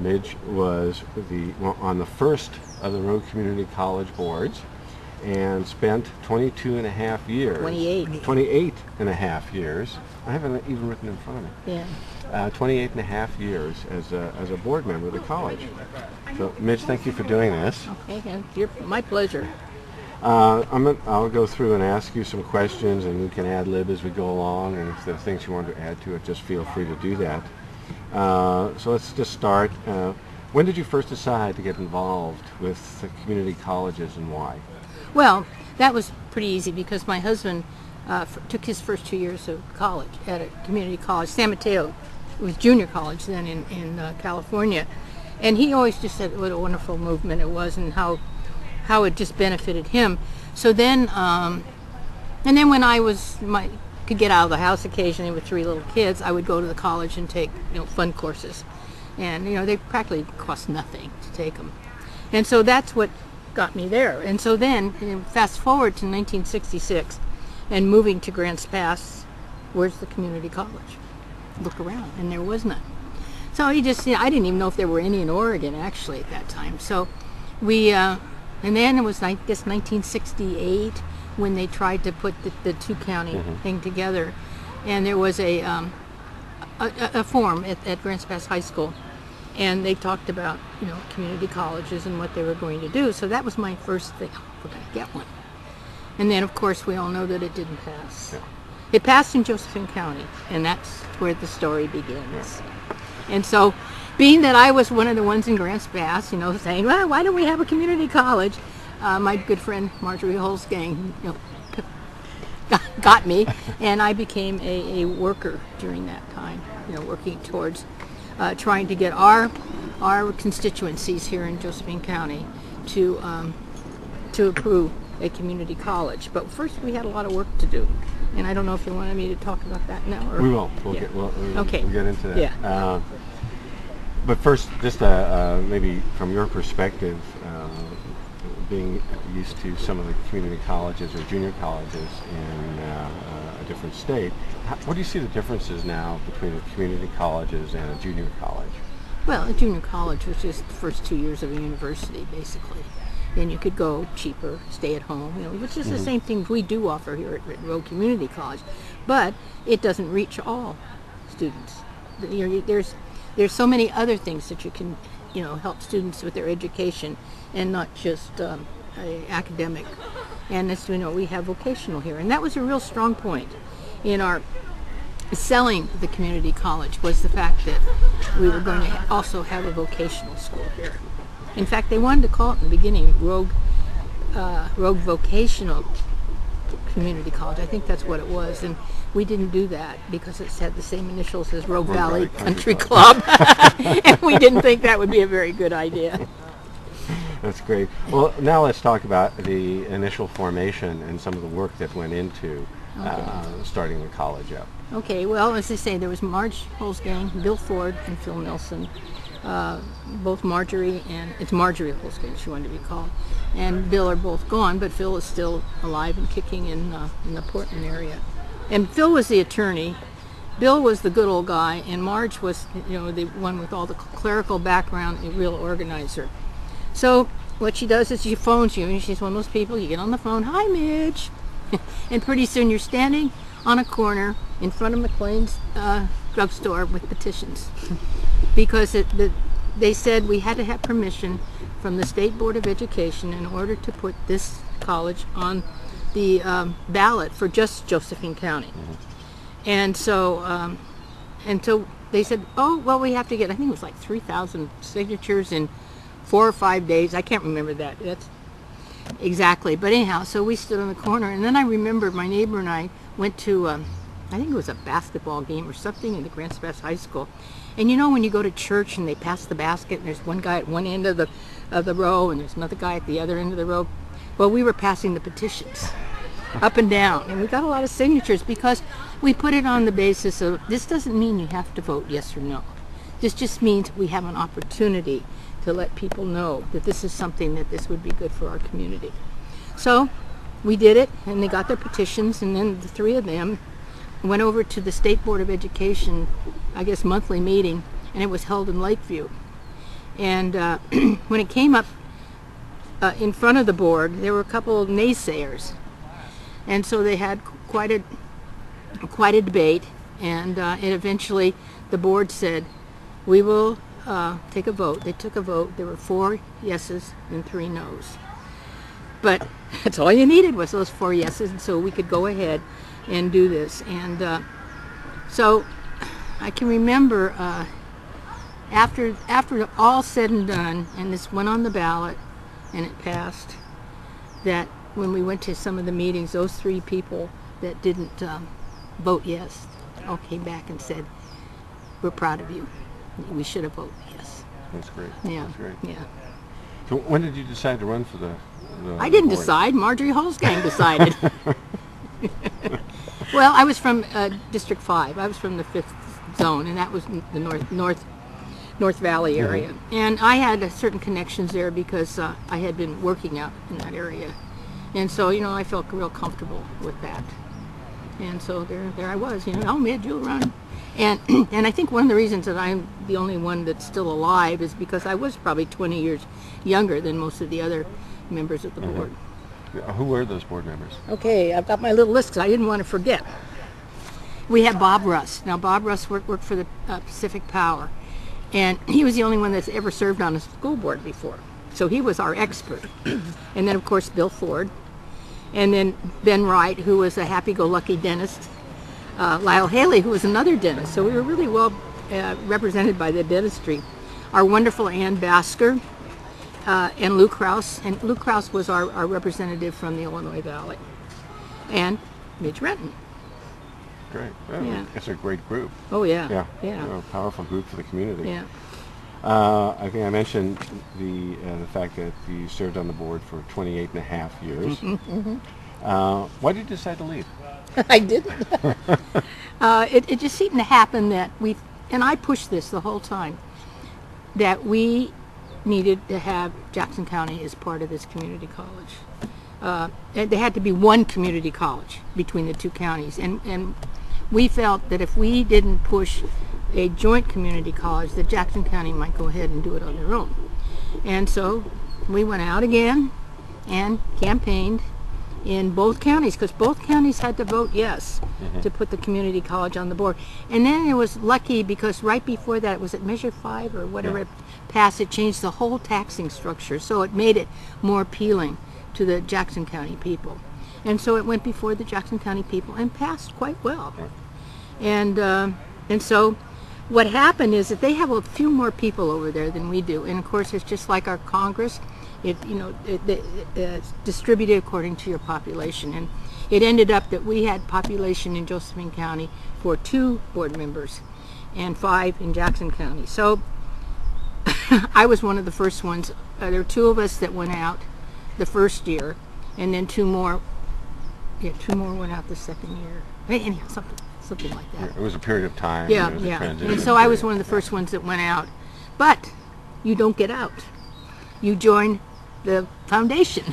Midge was on the first of the Rogue Community College boards and spent 22 and a half years. 28 and a half years. I haven't even written in front of me. Yeah. 28 and a half years as a board member of the college. So, Midge, thank you for doing this. Okay, my pleasure. I'll go through and ask you some questions, and you can ad-lib as we go along, and if there are things you want to add to it, just feel free to do that. So let's just start. When did you first decide to get involved with the community colleges, and why? Well, that was pretty easy because my husband took his first 2 years of college at a community college, San Mateo. It was junior college then in California. And he always just said what a wonderful movement it was and how it just benefited him. So then, and then when I could get out of the house occasionally with 3 little kids, I would go to the college and take fun courses. And they practically cost nothing to take them. And so that's what got me there. And so then, fast forward to 1966, and moving to Grants Pass, where's the community college? Look around, and there was none. So I didn't even know if there were any in Oregon actually at that time. So we, and then it was, I guess, 1968 when they tried to put the 2-county thing together, and there was a forum at Grants Pass High School. And they talked about, community colleges and what they were going to do. So that was my first thing. We're going to get one. And then, of course, we all know that it didn't pass. Yeah. It passed in Josephine County, and that's where the story begins. Yeah. And so, being that I was one of the ones in Grants Pass, saying, well, why don't we have a community college? My good friend Marjorie Holzgang, got me, and I became a worker during that time, working towards trying to get our constituencies here in Josephine County to approve a community college. But first we had a lot of work to do, and I don't know if you wanted me to talk about that now. Or, we will. We'll get into that. Yeah. But first, just maybe from your perspective, being used to some of the community colleges or junior colleges in a different state, what do you see the differences now between the community colleges and a junior college? Well, a junior college was just the first 2 years of a university, basically. Then you could go cheaper, stay at home, which is the same thing we do offer here at Rogue Community College. But it doesn't reach all students. There's so many other things that you can, help students with their education, and not just academic. And as we have vocational here, and that was a real strong point in our selling the community college, was the fact that we were going to also have a vocational school here. In fact, they wanted to call it in the beginning Rogue Vocational Community College. I think that's what it was, and we didn't do that because it had the same initials as Rogue Valley Country Club, and we didn't think that would be a very good idea. That's great. Well, now let's talk about the initial formation and some of the work that went into starting the college up. Okay, well, as I say, there was Marge Holzgang, Bill Ford, and Phil Nelson. Both Marjorie, and it's Marjorie Holzgang she wanted to be called, and Bill are both gone, but Phil is still alive and kicking in the Portland area. And Phil was the attorney, Bill was the good old guy, and Marge was, the one with all the clerical background, a real organizer. So what she does is she phones you, and she's one of those people, you get on the phone, hi Midge, and pretty soon you're standing on a corner in front of McLean's drugstore with petitions. Because they said we had to have permission from the State Board of Education in order to put this college on the ballot for just Josephine County. And so they said, oh, well, we have to get, I think it was like 3,000 signatures in 4 or 5 days. I can't remember that's exactly. But anyhow, so we stood on the corner. And then I remember my neighbor and I went to, I think it was a basketball game or something in the Grants Pass High School. And when you go to church and they pass the basket and there's one guy at one end of the row and there's another guy at the other end of the row. Well, we were passing the petitions up and down, and we got a lot of signatures because we put it on the basis of, this doesn't mean you have to vote yes or no. This just means we have an opportunity to let people know that this is something that this would be good for our community. So we did it, and they got their petitions, and then the 3 of them went over to the State Board of Education, I guess monthly meeting, and it was held in Lakeview. And when it came up in front of the board, there were a couple of naysayers. And so they had quite a debate, and eventually the board said, we will take a vote. They took a vote. There were 4 yeses and 3 noes. But that's all you needed was those 4 yeses, and so we could go ahead and do this. And so I can remember after all said and done, and this went on the ballot, and it passed, that when we went to some of the meetings, those 3 people that didn't vote yes all came back and said, we're proud of you. We should have voted yes. That's great. Yeah. That's great. Yeah. So when did you decide to run for the I didn't board? decide. Marjorie Holzgang decided. Well, I was from District 5. I was from the 5th zone, and that was the North Valley area. Mm-hmm. And I had certain connections there because I had been working out in that area. And so, I felt real comfortable with that. And so there I was, oh, Midge, you'll run. And I think one of the reasons that I'm the only one that's still alive is because I was probably 20 years younger than most of the other members of the board. Who were those board members? Okay, I've got my little list because I didn't want to forget. We had Bob Russ. Now, Bob Russ worked for the Pacific Power, and he was the only one that's ever served on a school board before. So he was our expert. And then, of course, Bill Ford. And then Ben Wright, who was a happy-go-lucky dentist. Lyle Haley, who was another dentist. So we were really well represented by the dentistry. Our wonderful Ann Basker and Lou Krause. And Lou Krause was our representative from the Illinois Valley. And Midge Renton. Great. Yeah. It's a great group. Oh, yeah. Yeah. Yeah. A powerful group for the community. Yeah. I think I mentioned the fact that you served on the board for 28 and a half years. Mm-hmm. Why did you decide to leave? I didn't. It just seemed to happen that and I pushed this the whole time, that we needed to have Jackson County as part of this community college. And there had to be one community college between the 2 counties. And we felt that if we didn't push a joint community college, that Jackson County might go ahead and do it on their own. And so we went out again and campaigned in both counties, because both counties had to vote yes to put the community college on the board. And then it was lucky because right before that, was it Measure 5 or whatever it passed, it changed the whole taxing structure, so it made it more appealing to the Jackson County people. And so it went before the Jackson County people and passed quite well. And so what happened is that they have a few more people over there than we do. And of course, it's just like our Congress. It's distributed according to your population. And it ended up that we had population in Josephine County for 2 board members and 5 in Jackson County. So I was one of the first ones. There were 2 of us that went out the first year, and then 2 more went out the second year. Anyhow, something like that. It was a period of time. Yeah, It was a yeah. transition And so I was period. one of the first ones that went out. But you don't get out. You join the foundation.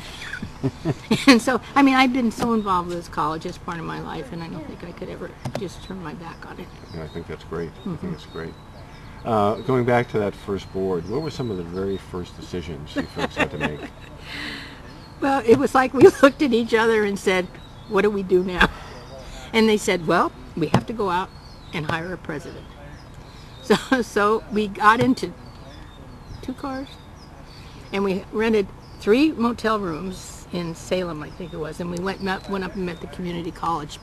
And so, I've been so involved with this college as part of my life, and I don't think I could ever just turn my back on it. Yeah, I think that's great. I think it's great. Going back to that first board, what were some of the very first decisions you folks had to make? Well, it was like we looked at each other and said, what do we do now? And they said, well, we have to go out and hire a president. So we got into 2 cars, and we rented 3 motel rooms in Salem, I think it was, and we went up and met the community college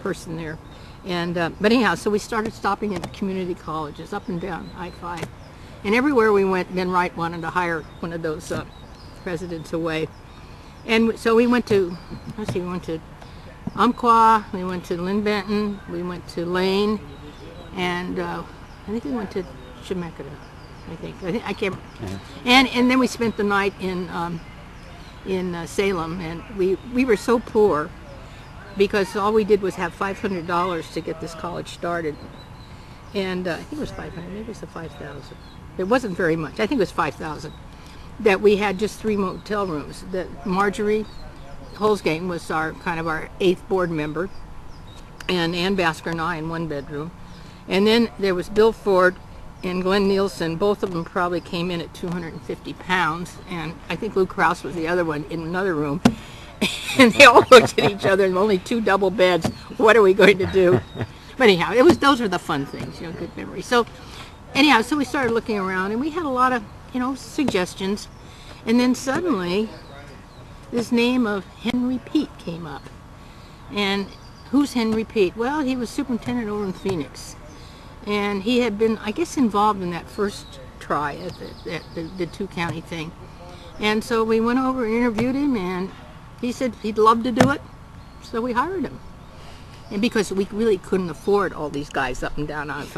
person there. And but anyhow, so we started stopping at the community colleges up and down I-5. And everywhere we went, Ben Wright wanted to hire one of those presidents away. And so we went to, we went to Umpqua, we went to Lynn Benton, we went to Lane, and I think we went to Chemeketa. I can't. And then we spent the night in Salem, and we were so poor because all we did was have $500 to get this college started, and I think it was 500, maybe it was 5,000. It wasn't very much. I think it was 5,000. That we had just 3 motel rooms. That Marjorie Holzgang was our 8th board member, and Ann Basker and I in 1 bedroom, and then there was Bill Ford and Glenn Nielsen, both of them probably came in at 250 pounds, and I think Lou Krause was the other one in another room. And they all looked at each other, and only 2 double beds. What are we going to do? But anyhow, those were the fun things, good memories. So anyhow, so we started looking around, and we had a lot of, suggestions. And then suddenly, this name of Henry Pete came up. And who's Henry Pete? Well, he was superintendent over in Phoenix. And he had been, I guess, involved in that first try at the 2-county thing. And so we went over and interviewed him, and he said he'd love to do it. So we hired him. And because we really couldn't afford all these guys up and down on 5.